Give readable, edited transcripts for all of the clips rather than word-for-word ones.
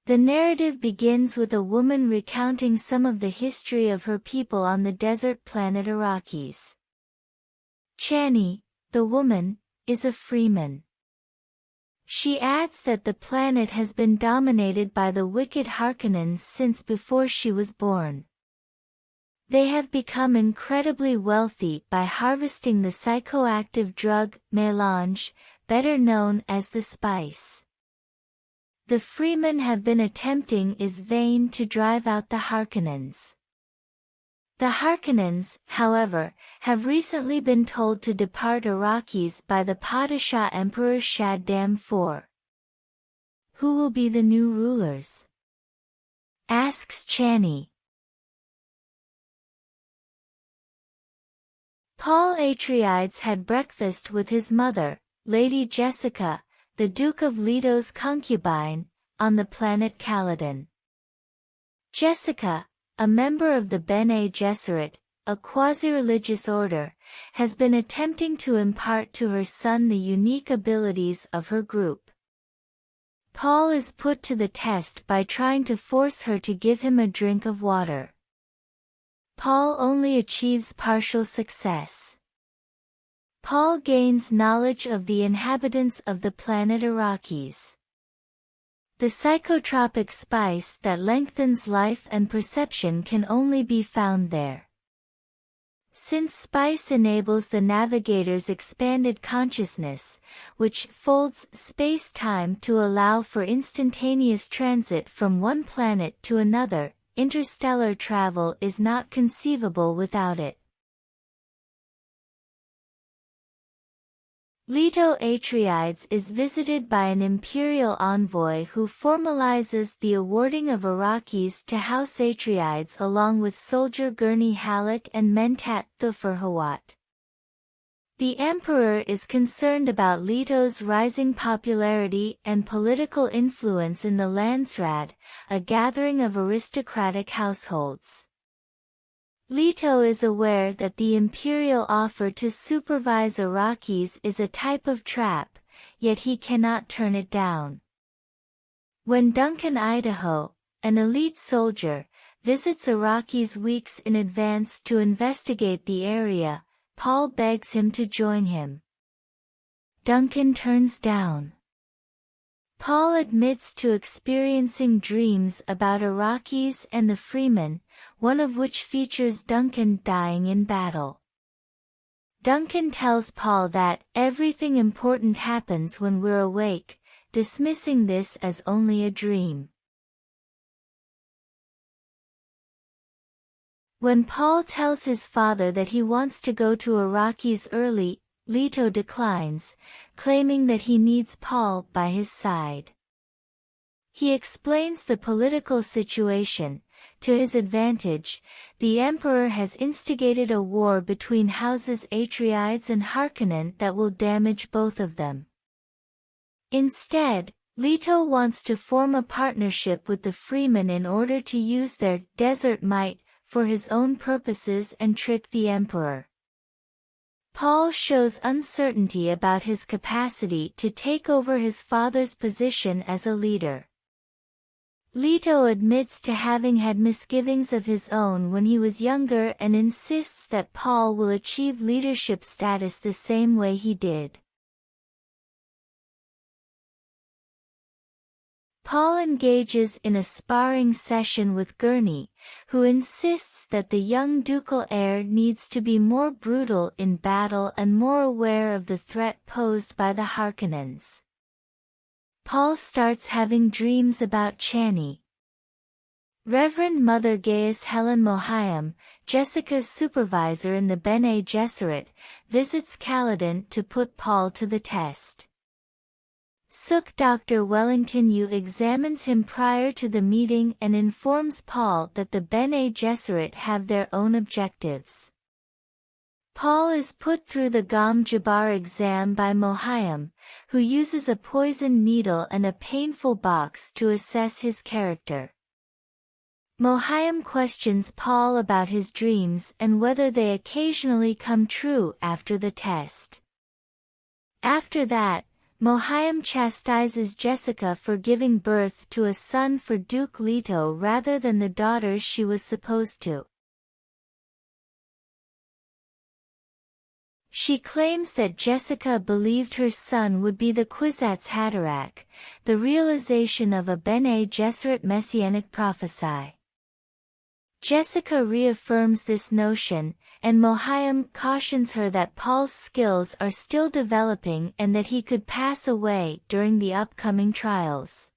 The narrative begins with a woman recounting some of the history of her people on the desert planet Arrakis. Chani, the woman, is a freeman. She adds that the planet has been dominated by the wicked Harkonnens since before she was born. They have become incredibly wealthy by harvesting the psychoactive drug melange, better known as the spice. The freemen have been attempting in vain to drive out the Harkonnens. The Harkonnens, however, have recently been told to depart Arrakis by the Padishah Emperor Shaddam IV. Who will be the new rulers? Asks Chani. Paul Atreides had breakfast with his mother, Lady Jessica, the Duke of Leto's concubine, on the planet Caladan. Jessica, a member of the Bene Gesserit, a quasi-religious order, has been attempting to impart to her son the unique abilities of her group. Paul is put to the test by trying to force her to give him a drink of water. Paul only achieves partial success. Paul gains knowledge of the inhabitants of the planet Arrakis. The psychotropic spice that lengthens life and perception can only be found there. Since spice enables the navigator's expanded consciousness, which folds space-time to allow for instantaneous transit from one planet to another, interstellar travel is not conceivable without it. Leto Atreides is visited by an imperial envoy who formalizes the awarding of Arrakis to House Atreides along with soldier Gurney Halleck and Mentat Thufir-Hawat. The emperor is concerned about Leto's rising popularity and political influence in the Landsraad, a gathering of aristocratic households. Leto is aware that the imperial offer to supervise Arrakis is a type of trap, yet he cannot turn it down. When Duncan Idaho, an elite soldier, visits Arrakis weeks in advance to investigate the area, Paul begs him to join him. Duncan turns down. Paul admits to experiencing dreams about Arrakis and the Freemen, one of which features Duncan dying in battle. Duncan tells Paul that everything important happens when we're awake, dismissing this as only a dream. When Paul tells his father that he wants to go to Arrakis early, Leto declines, claiming that he needs Paul by his side. He explains the political situation. To his advantage, the Emperor has instigated a war between houses Atreides and Harkonnen that will damage both of them. Instead, Leto wants to form a partnership with the Freemen in order to use their desert might for his own purposes and trick the Emperor. Paul shows uncertainty about his capacity to take over his father's position as a leader. Leto admits to having had misgivings of his own when he was younger and insists that Paul will achieve leadership status the same way he did. Paul engages in a sparring session with Gurney, who insists that the young ducal heir needs to be more brutal in battle and more aware of the threat posed by the Harkonnens. Paul starts having dreams about Chani. Reverend Mother Gaius Helen Mohiam, Jessica's supervisor in the Bene Gesserit, visits Caladan to put Paul to the test. Sook Dr. Wellington Yu examines him prior to the meeting and informs Paul that the Bene Gesserit have their own objectives. Paul is put through the Gom Jabbar exam by Mohiam, who uses a poison needle and a painful box to assess his character. Mohiam questions Paul about his dreams and whether they occasionally come true after the test. After that, Mohiam chastises Jessica for giving birth to a son for Duke Leto rather than the daughters she was supposed to. She claims that Jessica believed her son would be the Kwisatz Haderach, the realization of a Bene Gesserit messianic prophecy. Jessica reaffirms this notion, and Mohiam cautions her that Paul's skills are still developing and that he could pass away during the upcoming trials.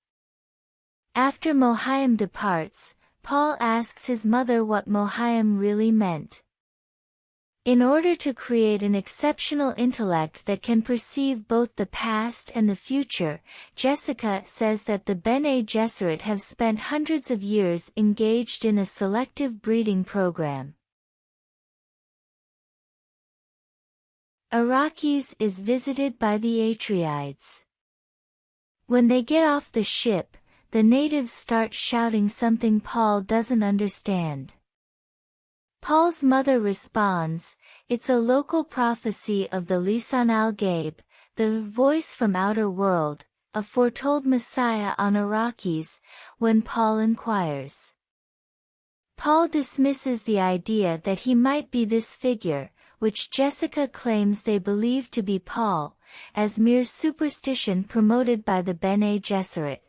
After Mohiam departs, Paul asks his mother what Mohiam really meant. In order to create an exceptional intellect that can perceive both the past and the future, Jessica says that the Bene Gesserit have spent hundreds of years engaged in a selective breeding program. Arrakis is visited by the Atreides. When they get off the ship, the natives start shouting something Paul doesn't understand. Paul's mother responds, "It's a local prophecy of the Lisan al-Gaib, the voice from outer world, a foretold Messiah on Arrakis," when Paul inquires. Paul dismisses the idea that he might be this figure, which Jessica claims they believe to be Paul, as mere superstition promoted by the Bene Gesserit.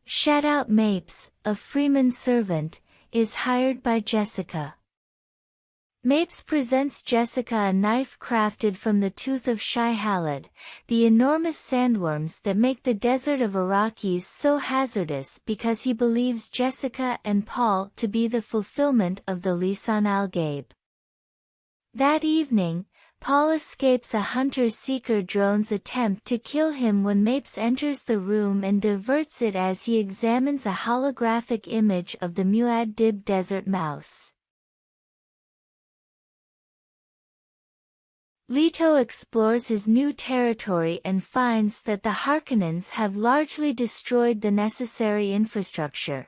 Shadout Mapes, a freeman servant, is hired by Jessica. Mapes presents Jessica a knife crafted from the tooth of Shai-Halad, the enormous sandworms that make the desert of Arrakis so hazardous because he believes Jessica and Paul to be the fulfillment of the Lisan al-Gaib. That evening, Paul escapes a hunter-seeker drone's attempt to kill him when Mapes enters the room and diverts it as he examines a holographic image of the Muad'Dib desert mouse. Leto explores his new territory and finds that the Harkonnens have largely destroyed the necessary infrastructure.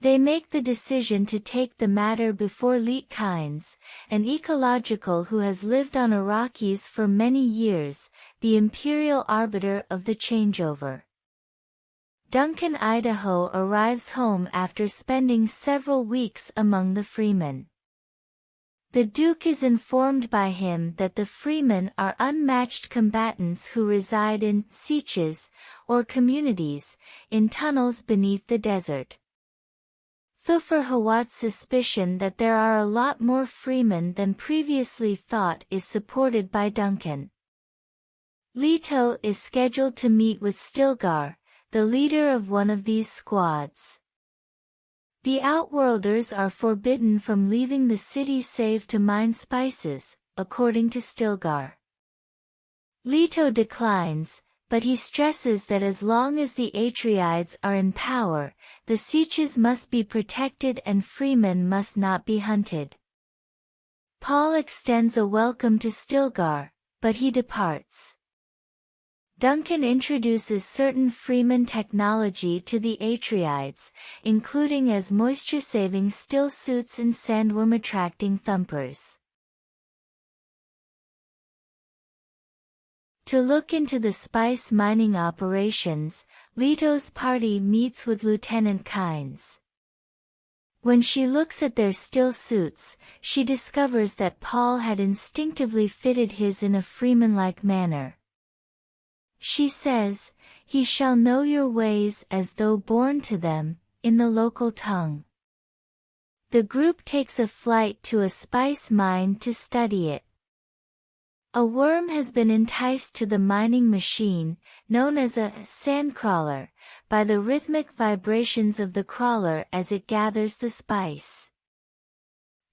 They make the decision to take the matter before Leet Kynes, an ecological who has lived on Arrakis for many years, the imperial arbiter of the changeover. Duncan Idaho arrives home after spending several weeks among the freemen. The Duke is informed by him that the freemen are unmatched combatants who reside in sieches, or communities, in tunnels beneath the desert. Thufir Hawat's suspicion that there are a lot more freemen than previously thought is supported by Duncan. Leto is scheduled to meet with Stilgar, the leader of one of these squads. The Outworlders are forbidden from leaving the city save to mine spices, according to Stilgar. Leto declines, but he stresses that as long as the Atreides are in power, the sieches must be protected and freemen must not be hunted. Paul extends a welcome to Stilgar, but he departs. Duncan introduces certain freeman technology to the Atreides, including as moisture-saving still suits and sandworm-attracting thumpers. To look into the spice mining operations, Leto's party meets with Lieutenant Kynes. When she looks at their still suits, she discovers that Paul had instinctively fitted his in a freeman-like manner. She says, "He shall know your ways as though born to them," in the local tongue. The group takes a flight to a spice mine to study it. A worm has been enticed to the mining machine, known as a sandcrawler, by the rhythmic vibrations of the crawler as it gathers the spice.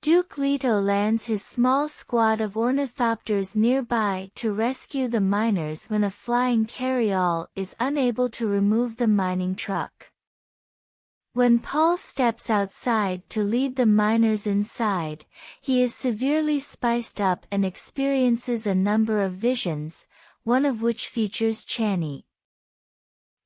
Duke Leto lands his small squad of ornithopters nearby to rescue the miners when a flying carryall is unable to remove the mining truck. When Paul steps outside to lead the miners inside, he is severely spiced up and experiences a number of visions, one of which features Chani.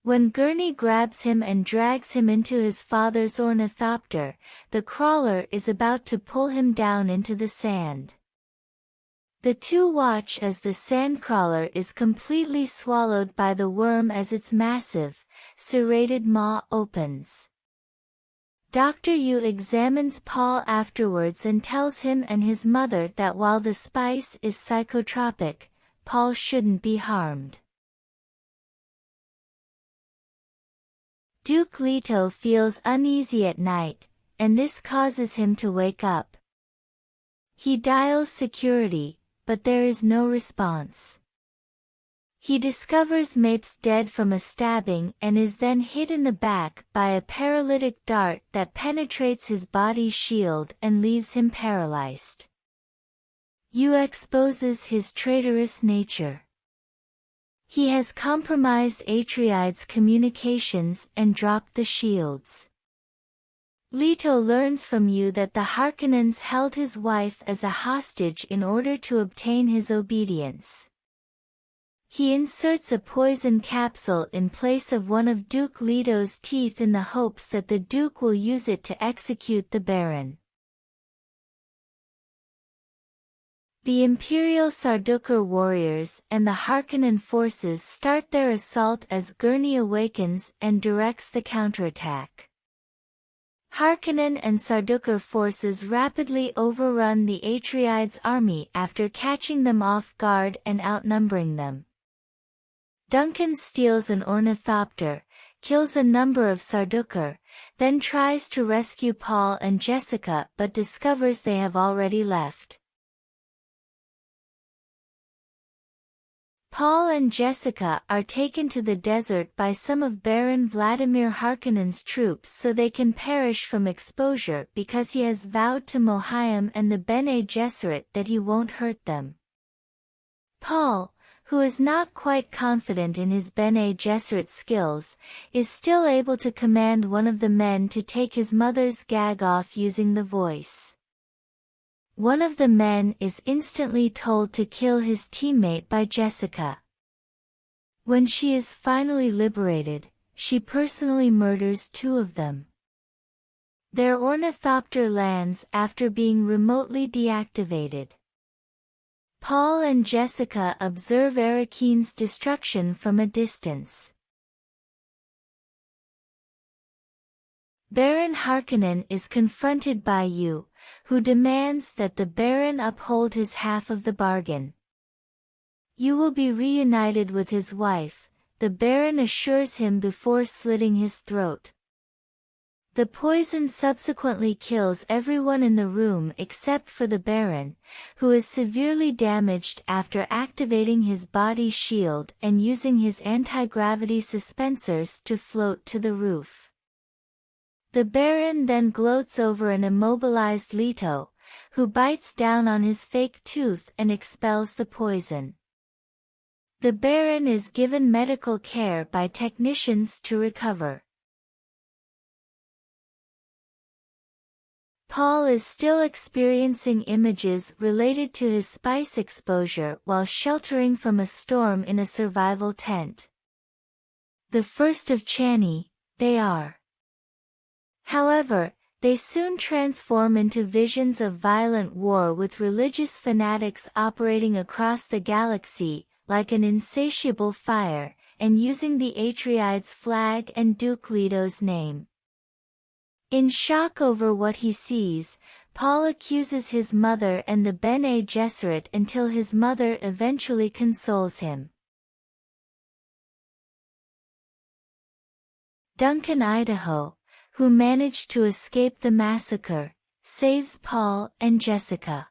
When Gurney grabs him and drags him into his father's ornithopter, the crawler is about to pull him down into the sand. The two watch as the sandcrawler is completely swallowed by the worm as its massive, serrated maw opens. Dr. Yu examines Paul afterwards and tells him and his mother that while the spice is psychotropic, Paul shouldn't be harmed. Duke Leto feels uneasy at night, and this causes him to wake up. He dials security, but there is no response. He discovers Mapes dead from a stabbing and is then hit in the back by a paralytic dart that penetrates his body's shield and leaves him paralyzed. Yu exposes his traitorous nature. He has compromised Atreid's communications and dropped the shields. Leto learns from Yu that the Harkonnens held his wife as a hostage in order to obtain his obedience. He inserts a poison capsule in place of one of Duke Leto's teeth in the hopes that the Duke will use it to execute the Baron. The Imperial Sardaukar warriors and the Harkonnen forces start their assault as Gurney awakens and directs the counterattack. Harkonnen and Sardaukar forces rapidly overrun the Atreides' army after catching them off guard and outnumbering them. Duncan steals an ornithopter, kills a number of Sardaukar, then tries to rescue Paul and Jessica but discovers they have already left. Paul and Jessica are taken to the desert by some of Baron Vladimir Harkonnen's troops so they can perish from exposure because he has vowed to Mohiam and the Bene Gesserit that he won't hurt them. Paul, who is not quite confident in his Bene Gesserit skills, is still able to command one of the men to take his mother's gag off using the voice. One of the men is instantly told to kill his teammate by Jessica. When she is finally liberated, she personally murders two of them. Their ornithopter lands after being remotely deactivated. Paul and Jessica observe Arakine's destruction from a distance. Baron Harkonnen is confronted by Yu, who demands that the Baron uphold his half of the bargain. Yu will be reunited with his wife, the Baron assures him before slitting his throat. The poison subsequently kills everyone in the room except for the Baron, who is severely damaged after activating his body shield and using his anti-gravity suspensors to float to the roof. The Baron then gloats over an immobilized Leto, who bites down on his fake tooth and expels the poison. The Baron is given medical care by technicians to recover. Paul is still experiencing images related to his spice exposure while sheltering from a storm in a survival tent. The first of Chani, they are. However, they soon transform into visions of violent war with religious fanatics operating across the galaxy, like an insatiable fire, and using the Atreides flag and Duke Leto's name. In shock over what he sees, Paul accuses his mother and the Bene Gesserit until his mother eventually consoles him. Duncan Idaho, who managed to escape the massacre, saves Paul and Jessica.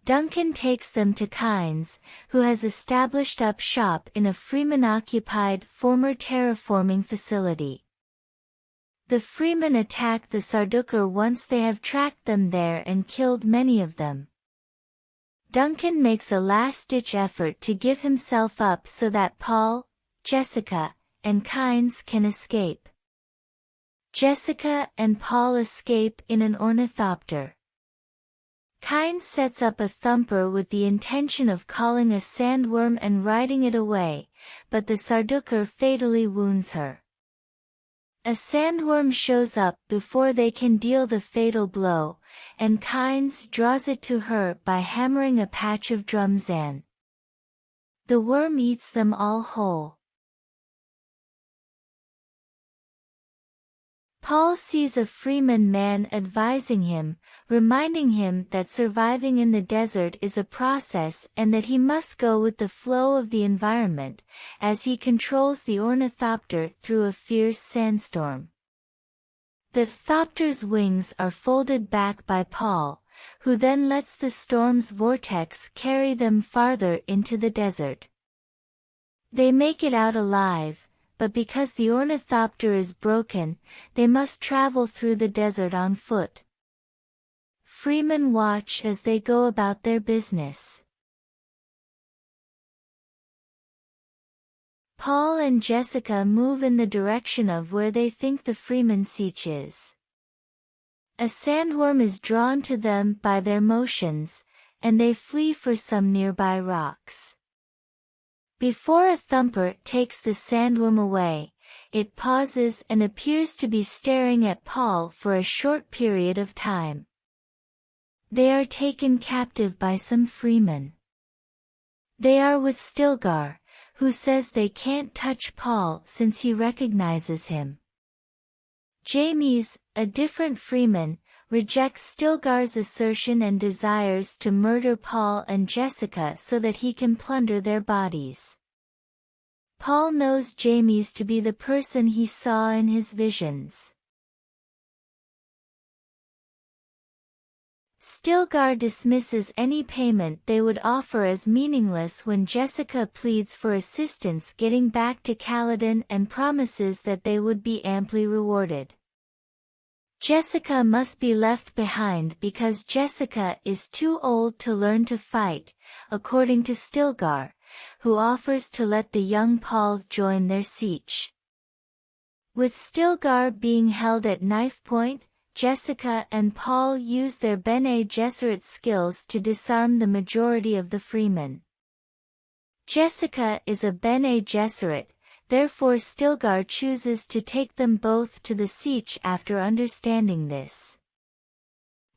Duncan takes them to Kynes, who has established up shop in a Freeman-occupied former terraforming facility. The Freemen attack the Sardaukar once they have tracked them there and killed many of them. Duncan makes a last-ditch effort to give himself up so that Paul, Jessica, and Kynes can escape. Jessica and Paul escape in an ornithopter. Kynes sets up a thumper with the intention of calling a sandworm and riding it away, but the Sardaukar fatally wounds her. A sandworm shows up before they can deal the fatal blow, and Kynes draws it to her by hammering a patch of drumzan. The worm eats them all whole. Paul sees a freeman man advising him, reminding him that surviving in the desert is a process and that he must go with the flow of the environment, as he controls the ornithopter through a fierce sandstorm. The thopter's wings are folded back by Paul, who then lets the storm's vortex carry them farther into the desert. They make it out alive, but because the ornithopter is broken, they must travel through the desert on foot. Freemen watch as they go about their business. Paul and Jessica move in the direction of where they think the freeman siege is. A sandworm is drawn to them by their motions, and they flee for some nearby rocks. Before a thumper takes the sandworm away, it pauses and appears to be staring at Paul for a short period of time. They are taken captive by some freemen. They are with Stilgar, who says they can't touch Paul since he recognizes him. James, a different freeman, rejects Stilgar's assertion and desires to murder Paul and Jessica so that he can plunder their bodies. Paul knows James to be the person he saw in his visions. Stilgar dismisses any payment they would offer as meaningless when Jessica pleads for assistance getting back to Caledon and promises that they would be amply rewarded. Jessica must be left behind because Jessica is too old to learn to fight, according to Stilgar, who offers to let the young Paul join their siege. With Stilgar being held at knife point, Jessica and Paul use their Bene Gesserit skills to disarm the majority of the freemen. Jessica is a Bene Gesserit, therefore Stilgar chooses to take them both to the siege after understanding this.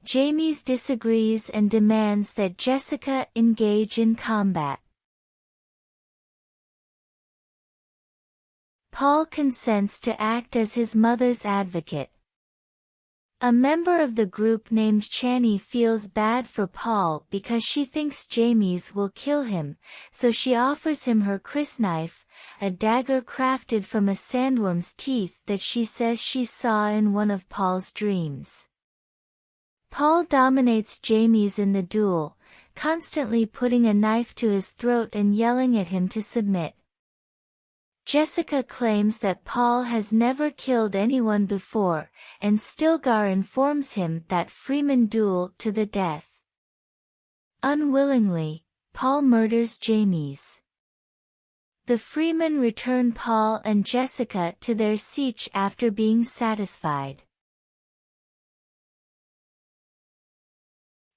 James disagrees and demands that Jessica engage in combat. Paul consents to act as his mother's advocate. A member of the group named Chani feels bad for Paul because she thinks James will kill him, so she offers him her crysknife, a dagger crafted from a sandworm's teeth that she says she saw in one of Paul's dreams. Paul dominates James in the duel, constantly putting a knife to his throat and yelling at him to submit. Jessica claims that Paul has never killed anyone before, and Stilgar informs him that freemen duel to the death. Unwillingly, Paul murders James. The freemen return Paul and Jessica to their siege after being satisfied.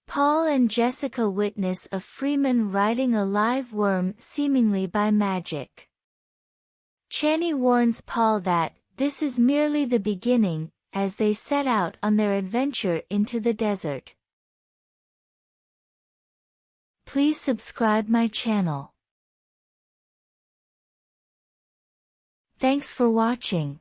Paul and Jessica witness a freeman riding a live worm seemingly by magic. Chani warns Paul that this is merely the beginning, as they set out on their adventure into the desert. Please subscribe my channel. Thanks for watching.